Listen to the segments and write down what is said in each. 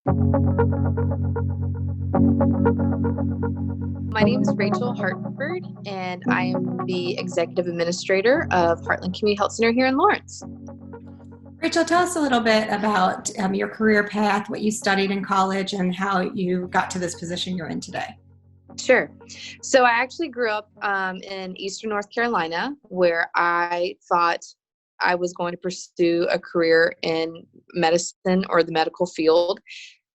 My name is Rachel Hartford, and I am the Executive Administrator of Heartland Community Health Center here in Lawrence. Rachel, tell us a little bit about your career path, what you studied in college, and how you got to this position you're in today. Sure. So I actually grew up in Eastern North Carolina, where I thought I was going to pursue a career in medicine or the medical field.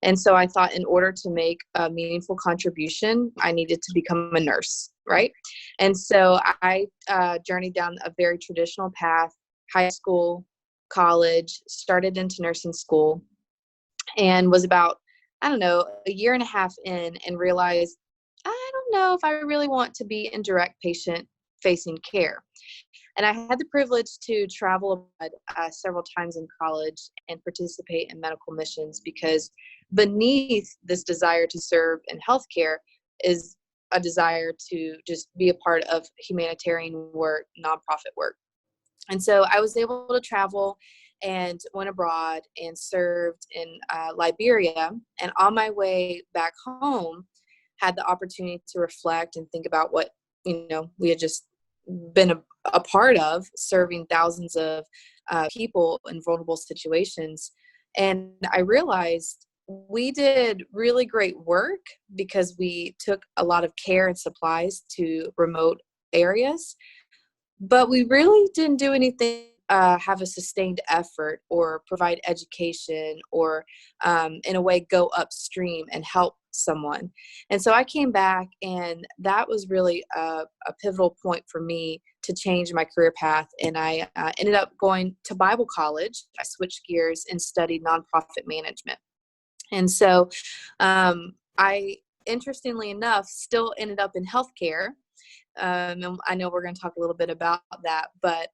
And so I thought in order to make a meaningful contribution, I needed to become a nurse, right? And so I journeyed down a very traditional path: high school, college, started into nursing school, and was about, I don't know, a year and a half in and realized, I don't know if I really want to be in direct patient facing care. And I had the privilege to travel abroad several times in college and participate in medical missions, because beneath this desire to serve in healthcare is a desire to just be a part of humanitarian work, nonprofit work. And so I was able to travel and went abroad and served in Liberia. And on my way back home, had the opportunity to reflect and think about what, we had just been a part of, serving thousands of people in vulnerable situations. And I realized we did really great work because we took a lot of care and supplies to remote areas, but we really didn't do anything, have a sustained effort or provide education or in a way go upstream and help someone. And so I came back, and that was really a pivotal point for me to change my career path. And I ended up going to Bible college. I switched gears and studied nonprofit management. And so I, interestingly enough, still ended up in healthcare. And I know we're going to talk a little bit about that, but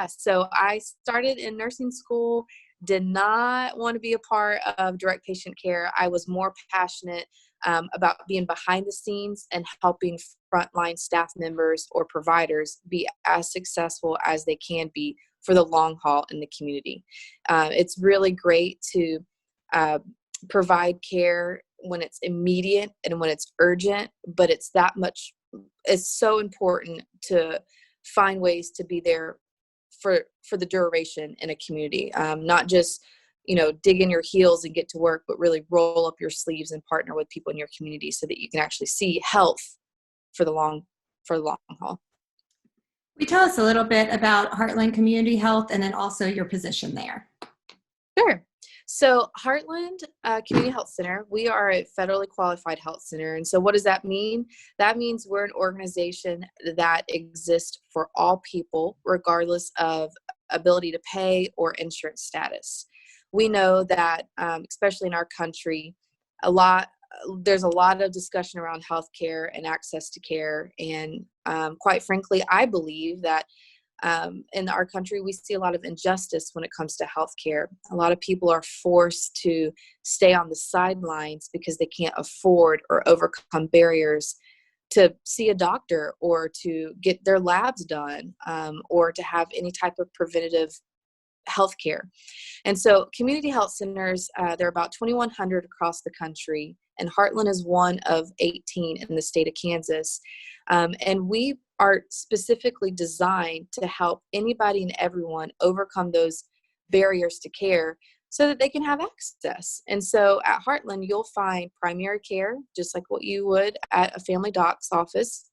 so I started in nursing school, did not want to be a part of direct patient care. I was more passionate about being behind the scenes and helping frontline staff members or providers be as successful as they can be for the long haul in the community. It's really great to provide care when it's immediate and when it's urgent, but it's so important to find ways to be there for the duration in a community, not just dig in your heels and get to work, but really roll up your sleeves and partner with people in your community so that you can actually see health for the long haul. Will you tell us a little bit about Heartland Community Health and then also your position there? Sure. So Heartland Community Health Center, we are a federally qualified health center. And so what does that mean? That means we're an organization that exists for all people, regardless of ability to pay or insurance status. We know that, especially in our country, there's a lot of discussion around healthcare and access to care. And quite frankly, I believe that in our country, we see a lot of injustice when it comes to healthcare. A lot of people are forced to stay on the sidelines because they can't afford or overcome barriers to see a doctor or to get their labs done, or to have any type of preventative healthcare. And so community health centers, there are about 2,100 across the country, and Heartland is one of 18 in the state of Kansas. And we are specifically designed to help anybody and everyone overcome those barriers to care so that they can have access. And so at Heartland, you'll find primary care, just like what you would at a family doc's office,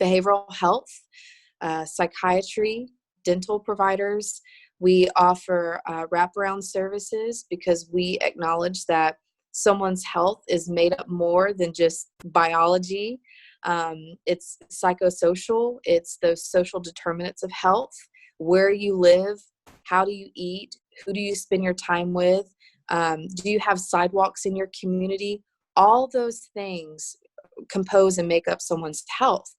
behavioral health, psychiatry, dental providers. We offer wraparound services because we acknowledge that someone's health is made up more than just biology. It's psychosocial. It's those social determinants of health: where you live, how do you eat, who do you spend your time with, do you have sidewalks in your community? All those things compose and make up someone's health.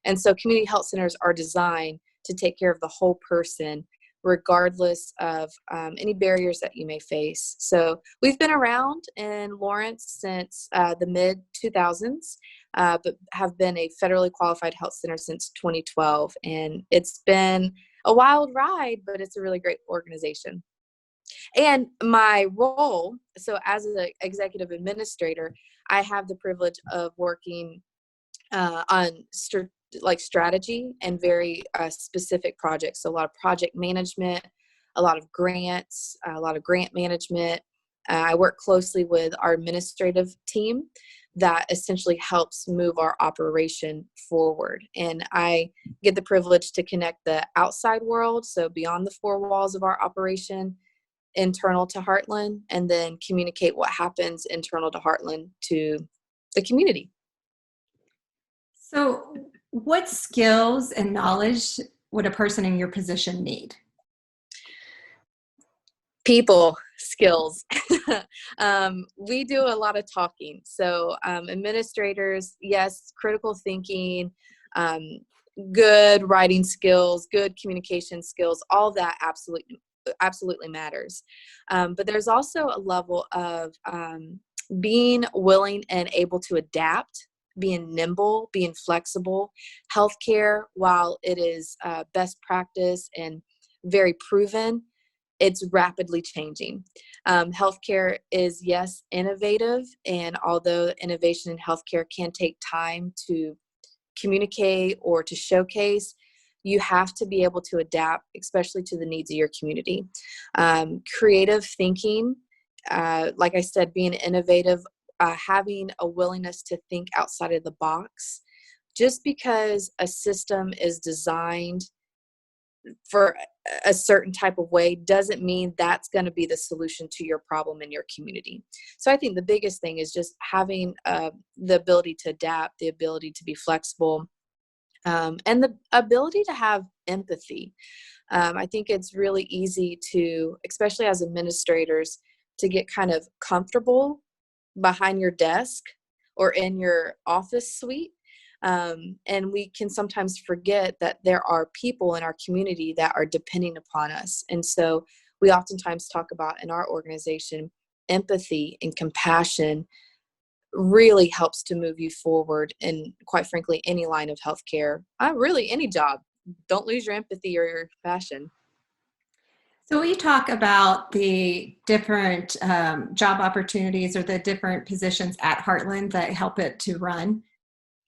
And so community health centers are designed to take care of the whole person, regardless of any barriers that you may face. So we've been around in Lawrence since the mid-2000s, but have been a federally qualified health center since 2012. And it's been a wild ride, but it's a really great organization. And my role, so as an executive administrator, I have the privilege of working on strategy and very specific projects. So a lot of project management, a lot of grants, a lot of grant management. I work closely with our administrative team that essentially helps move our operation forward. And I get the privilege to connect the outside world, so beyond the four walls of our operation, internal to Heartland, and then communicate what happens internal to Heartland to the community. So, what skills and knowledge would a person in your position need? People skills. We do a lot of talking. So administrators, yes, critical thinking, good writing skills, good communication skills, all that absolutely matters. But there's also a level of being willing and able to adapt, being nimble, being flexible. Healthcare, while it is best practice and very proven, it's rapidly changing. Healthcare is, yes, innovative, and although innovation in healthcare can take time to communicate or to showcase, you have to be able to adapt, especially to the needs of your community. Creative thinking, like I said, being innovative, having a willingness to think outside of the box. Just because a system is designed for a certain type of way doesn't mean that's going to be the solution to your problem in your community. So I think the biggest thing is just having the ability to adapt, the ability to be flexible, and the ability to have empathy. I think it's really easy to, especially as administrators, to get kind of comfortable behind your desk or in your office suite. And we can sometimes forget that there are people in our community that are depending upon us. And so we oftentimes talk about in our organization, empathy and compassion really helps to move you forward in, quite frankly, any line of healthcare, really any job. Don't lose your empathy or your compassion. So, we talk about the different job opportunities or the different positions at Heartland that help it to run.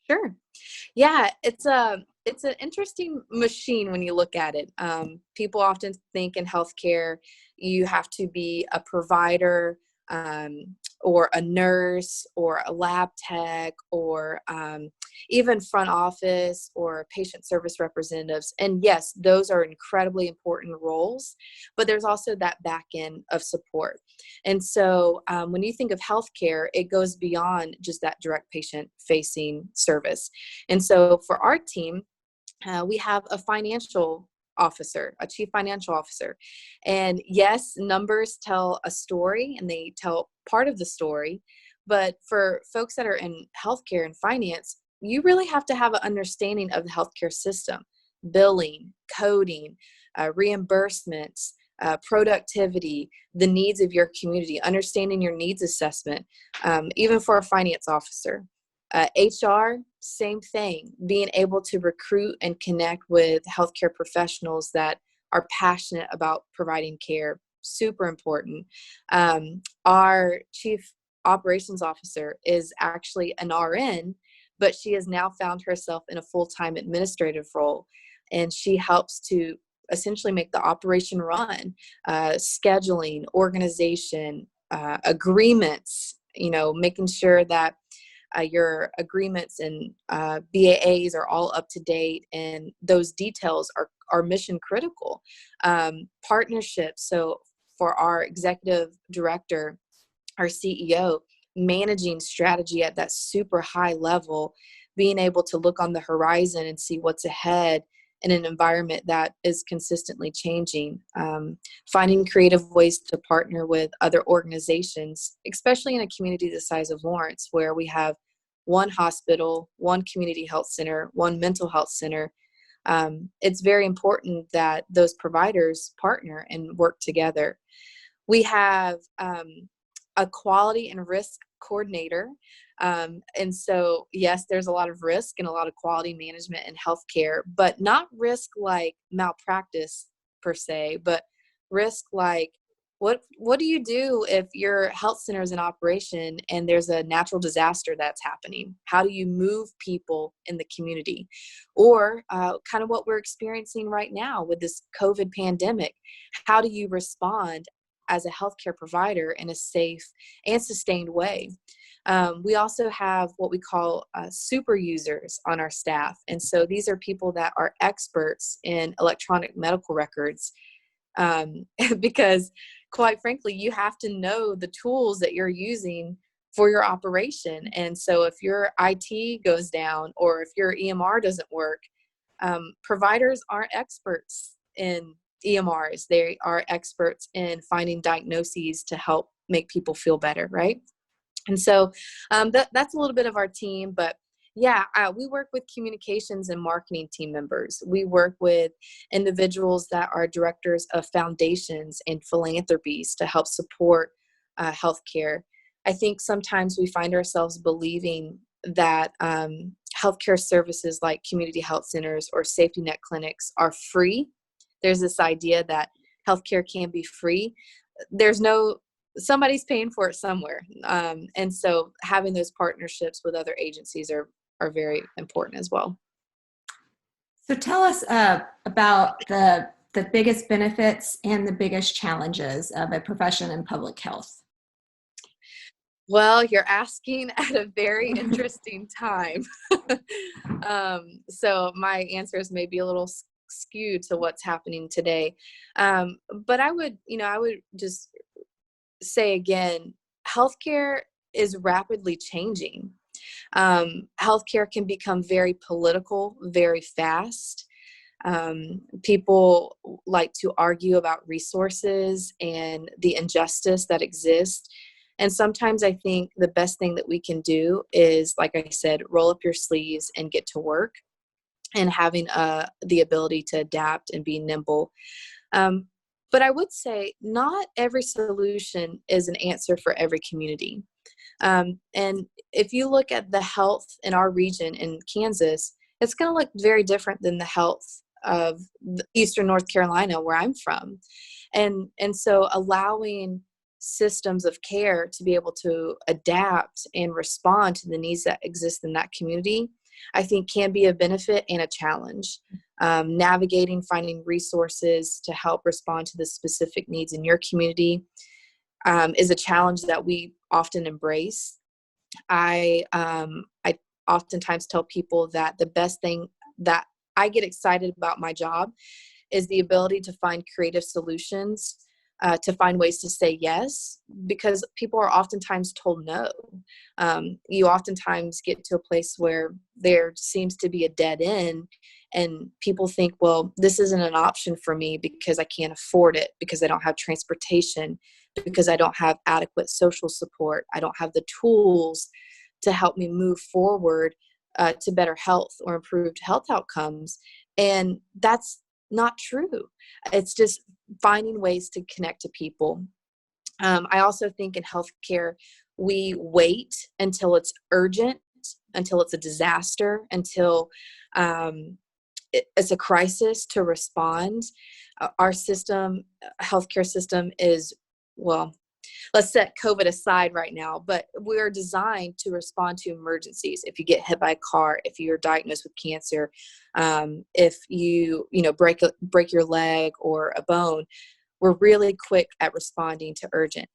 Sure. Yeah, it's an interesting machine when you look at it. People often think in healthcare you have to be a provider, or a nurse or a lab tech, or even front office or patient service representatives. And yes, those are incredibly important roles, but there's also that back end of support. And so when you think of healthcare, it goes beyond just that direct patient facing service. And so for our team, we have a financial officer, a chief financial officer. And yes, numbers tell a story and they tell part of the story. But for folks that are in healthcare and finance, you really have to have an understanding of the healthcare system, billing, coding, reimbursements, productivity, the needs of your community, understanding your needs assessment, even for a finance officer. HR, same thing, being able to recruit and connect with healthcare professionals that are passionate about providing care, super important. Our chief operations officer is actually an RN, but she has now found herself in a full-time administrative role, and she helps to essentially make the operation run, scheduling, organization, agreements, making sure that your agreements and BAAs are all up to date, and those details are mission critical. Partnerships, so for our executive director, our CEO, managing strategy at that super high level, being able to look on the horizon and see what's ahead in an environment that is consistently changing, finding creative ways to partner with other organizations, especially in a community the size of Lawrence, where we have one hospital, one community health center, one mental health center. It's very important that those providers partner and work together. We have a quality and risk coordinator. And so, yes, there's a lot of risk and a lot of quality management in healthcare, but not risk like malpractice per se, but risk like What do you do if your health center is in operation and there's a natural disaster that's happening? How do you move people in the community? Or kind of what we're experiencing right now with this COVID pandemic. How do you respond as a healthcare provider in a safe and sustained way? We also have what we call super users on our staff. And so these are people that are experts in electronic medical records, because quite frankly, you have to know the tools that you're using for your operation. And so if your IT goes down or if your EMR doesn't work, providers aren't experts in EMRs. They are experts in finding diagnoses to help make people feel better, right? And so that's a little bit of our team, but yeah, we work with communications and marketing team members. We work with individuals that are directors of foundations and philanthropies to help support healthcare. I think sometimes we find ourselves believing that healthcare services like community health centers or safety net clinics are free. There's this idea that healthcare can be free. Somebody's paying for it somewhere. And so having those partnerships with other agencies are very important as well. So tell us about the biggest benefits and the biggest challenges of a profession in public health. Well, you're asking at a very interesting time. So my answers may be a little skewed to what's happening today. But I would just say again, healthcare is rapidly changing. Healthcare can become very political very fast. People like to argue about resources and the injustice that exists. And sometimes I think the best thing that we can do is, like I said, roll up your sleeves and get to work, and having the ability to adapt and be nimble. But I would say not every solution is an answer for every community. And if you look at the health in our region in Kansas, it's going to look very different than the health of Eastern North Carolina, where I'm from. And so allowing systems of care to be able to adapt and respond to the needs that exist in that community, I think can be a benefit and a challenge. Navigating, finding resources to help respond to the specific needs in your community is a challenge that we often embrace. I oftentimes tell people that the best thing that I get excited about my job is the ability to find creative solutions, to find ways to say yes, because people are oftentimes told no. You oftentimes get to a place where there seems to be a dead end, and people think, well, this isn't an option for me because I can't afford it, because I don't have transportation, because I don't have adequate social support. I don't have the tools to help me move forward to better health or improved health outcomes. And that's not true. It's just finding ways to connect to people. I also think in healthcare, we wait until it's urgent, until it's a disaster, until it's a crisis to respond. Our healthcare system is, well, let's set COVID aside right now, but we're designed to respond to emergencies. If you get hit by a car, if you're diagnosed with cancer, if you break your leg or a bone, we're really quick at responding to urgent.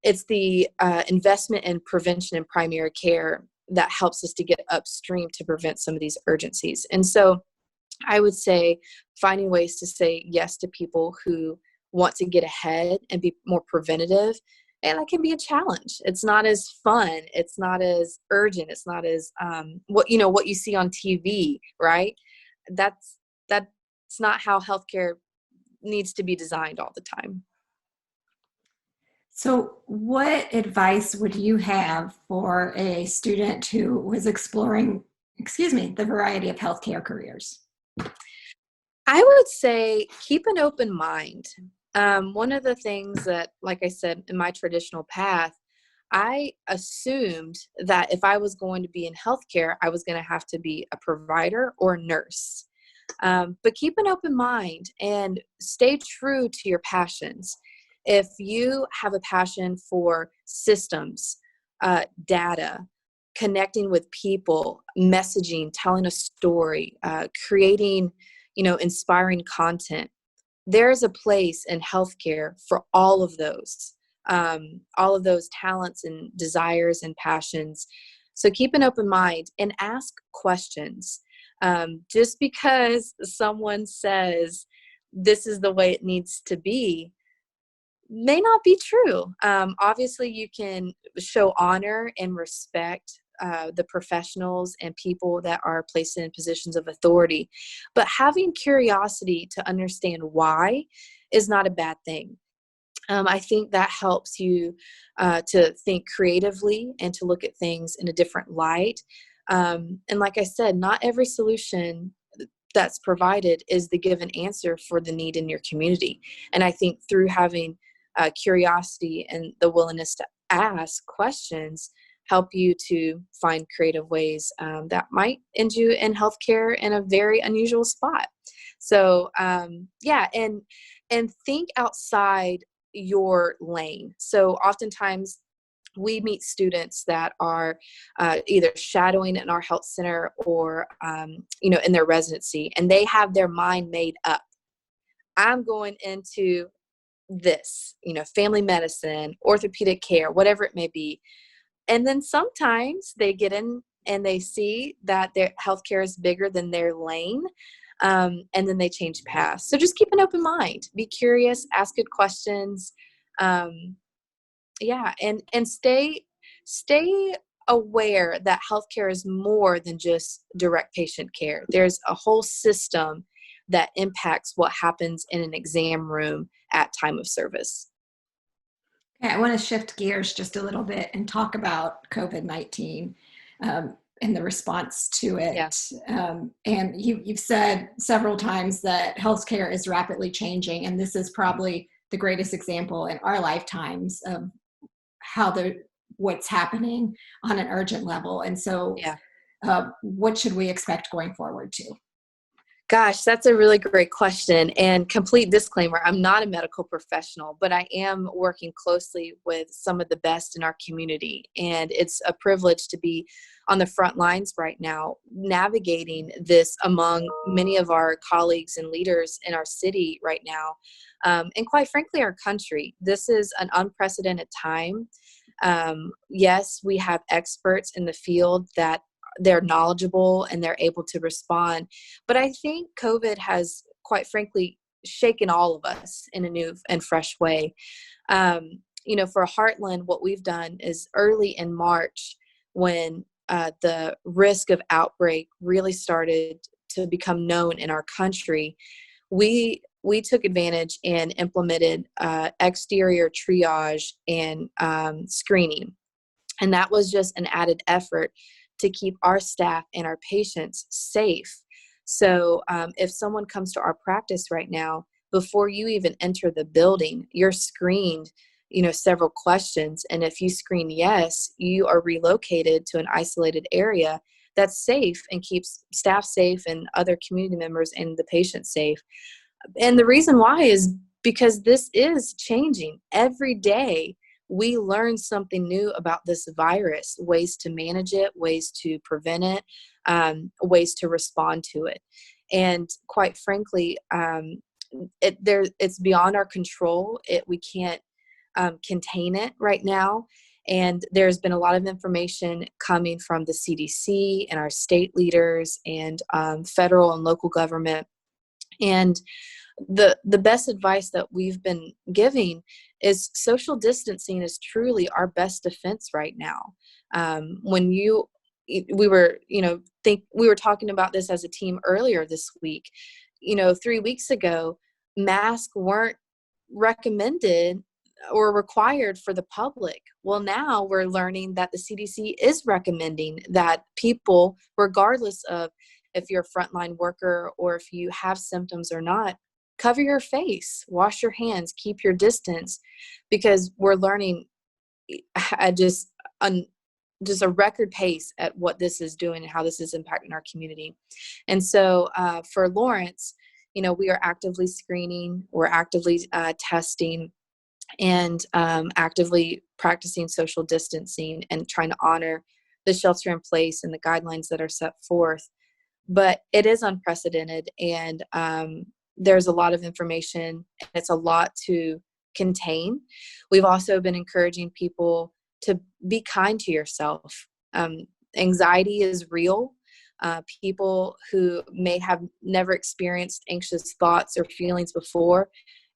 It's the investment in prevention and primary care that helps us to get upstream to prevent some of these urgencies. And so I would say finding ways to say yes to people who want to get ahead and be more preventative, and that can be a challenge. It's not as fun. It's not as urgent. It's not as what you see on TV, right? That's not how healthcare needs to be designed all the time. So what advice would you have for a student who was exploring, the variety of healthcare careers? I would say keep an open mind. One of the things that, like I said, in my traditional path, I assumed that if I was going to be in healthcare, I was going to have to be a provider or a nurse. But keep an open mind and stay true to your passions. If you have a passion for systems, data, connecting with people, messaging, telling a story, creating, inspiring content, there's a place in healthcare for all of those talents and desires and passions. So keep an open mind and ask questions. Just because someone says this is the way it needs to be may not be true. Obviously, you can show honor and respect the professionals and people that are placed in positions of authority, but having curiosity to understand why is not a bad thing. I think that helps you to think creatively and to look at things in a different light. And like I said, not every solution that's provided is the given answer for the need in your community. And I think through having curiosity and the willingness to ask questions help you to find creative ways that might end you in healthcare in a very unusual spot. So yeah, and think outside your lane. So oftentimes we meet students that are either shadowing in our health center or in their residency, and they have their mind made up. I'm going into this, family medicine, orthopedic care, whatever it may be. And then sometimes they get in and they see that their healthcare is bigger than their lane. And then they change paths. So just keep an open mind, be curious, ask good questions. And stay aware that healthcare is more than just direct patient care. There's a whole system that impacts what happens in an exam room at time of service. Okay, I want to shift gears just a little bit and talk about COVID-19 and the response to it. Yeah. And you've said several times that healthcare is rapidly changing, and this is probably the greatest example in our lifetimes of what's happening on an urgent level. And so Yeah. what should we expect going forward too? Gosh, that's a really great question. And complete disclaimer, I'm not a medical professional, but I am working closely with some of the best in our community. And it's a privilege to be on the front lines right now, navigating this among many of our colleagues and leaders in our city right now. And quite frankly, our country. This is an unprecedented time. Yes, we have experts in the field that they're knowledgeable and they're able to respond. But I think COVID has, quite frankly, shaken all of us in a new and fresh way. For Heartland, what we've done is early in March, when the risk of outbreak really started to become known in our country, we took advantage and implemented exterior triage and screening. And that was just an added effort to keep our staff and our patients safe. So if someone comes to our practice right now, before you even enter the building, you're screened, several questions. And if you screen yes, you are relocated to an isolated area that's safe and keeps staff safe and other community members and the patient safe. And the reason why is because this is changing every day. We learn something new about this virus, ways to manage it, ways to prevent it, ways to respond to it. And quite frankly, it's beyond our control. We can't contain it right now. And there's been a lot of information coming from the CDC and our state leaders and federal and local government. And the best advice that we've been giving is social distancing is truly our best defense right now. We were talking about this as a team earlier this week. 3 weeks ago, masks weren't recommended or required for the public. Well, now we're learning that the CDC is recommending that people, regardless of if you're a frontline worker or if you have symptoms or not, cover your face, wash your hands, keep your distance, because we're learning at just a record pace at what this is doing and how this is impacting our community. And so for Lawrence, we are actively screening, we're actively testing. and actively practicing social distancing and trying to honor the shelter in place and the guidelines that are set forth. But it is unprecedented, and there's a lot of information, and it's a lot to contain. We've also been encouraging people to be kind to yourself. Anxiety is real. People who may have never experienced anxious thoughts or feelings before,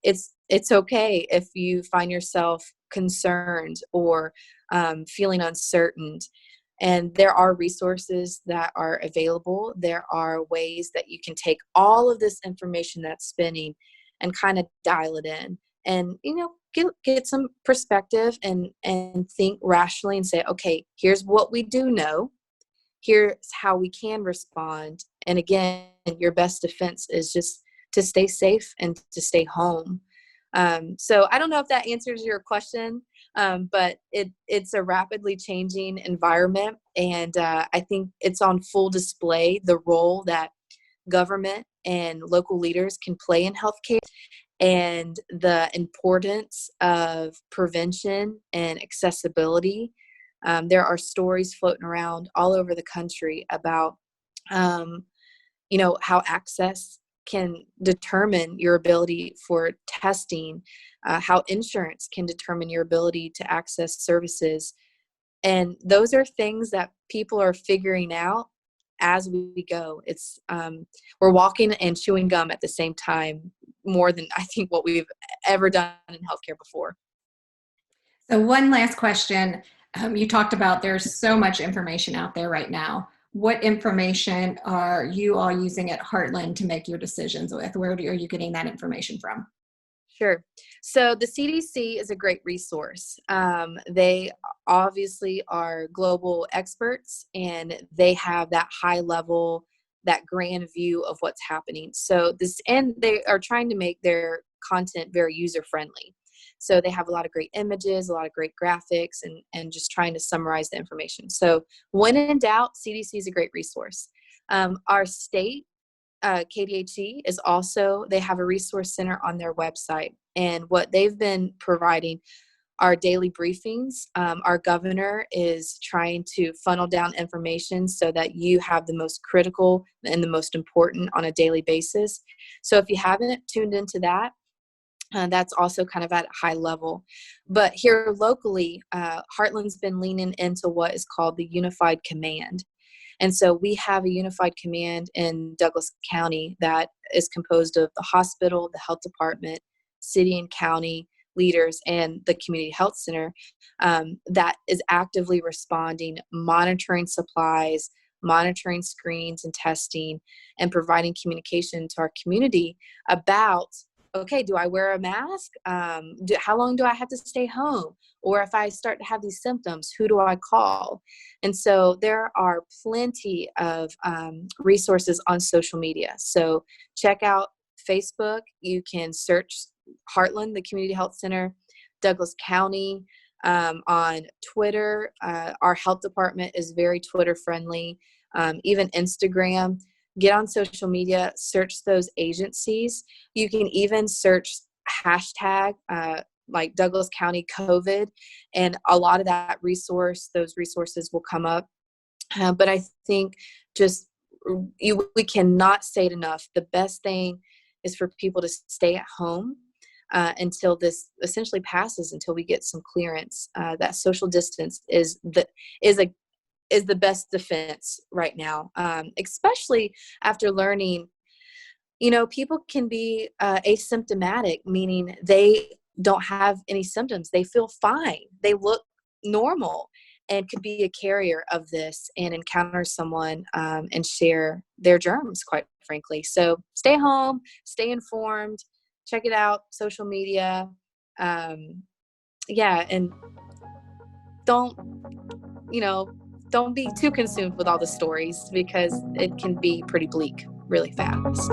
it's okay if you find yourself concerned or feeling uncertain. And there are resources that are available. There are ways that you can take all of this information that's spinning and kind of dial it in, and get some perspective and think rationally and say, okay, here's what we do know. Here's how we can respond. And again, your best defense is just to stay safe and to stay home. So I don't know if that answers your question, but it's a rapidly changing environment. And I think it's on full display, the role that government and local leaders can play in healthcare, and the importance of prevention and accessibility. There are stories floating around all over the country about, how access can determine your ability for testing, how insurance can determine your ability to access services. And those are things that people are figuring out as we go. It's we're walking and chewing gum at the same time, more than I think what we've ever done in healthcare before. So one last question. You talked about there's so much information out there right now. What information are you all using at Heartland to make your decisions with? Where are you getting that information from? Sure. So the CDC is a great resource. They obviously are global experts, and they have that high level, that grand view of what's happening. And they are trying to make their content very user friendly. So they have a lot of great images, a lot of great graphics, and just trying to summarize the information. So when in doubt, CDC is a great resource. Our state, KDHE, is also, they have a resource center on their website. And what they've been providing are daily briefings. Our governor is trying to funnel down information so that you have the most critical and the most important on a daily basis. So if you haven't tuned into that, that's also kind of at a high level. But here locally, Heartland's been leaning into what is called the Unified Command. And so we have a unified command in Douglas County that is composed of the hospital, the health department, city and county leaders, and the community health center, that is actively responding, monitoring supplies, monitoring screens and testing, and providing communication to our community about, okay, do I wear a mask? How long do I have to stay home? Or if I start to have these symptoms, who do I call? And so there are plenty of resources on social media. So check out Facebook. You can search Heartland, the Community Health Center, Douglas County. On Twitter, our health department is very Twitter friendly. Even Instagram. Get on social media, search those agencies. You can even search hashtag like Douglas County COVID, and a lot of those resources will come up. But I think we cannot say it enough. The best thing is for people to stay at home until this essentially passes, until we get some clearance. That social distance is the best defense right now, especially after learning, people can be asymptomatic, meaning they don't have any symptoms. They feel fine. They look normal, and could be a carrier of this and encounter someone and share their germs, quite frankly. So stay home, stay informed, check it out, social media. And don't be too consumed with all the stories, because it can be pretty bleak really fast.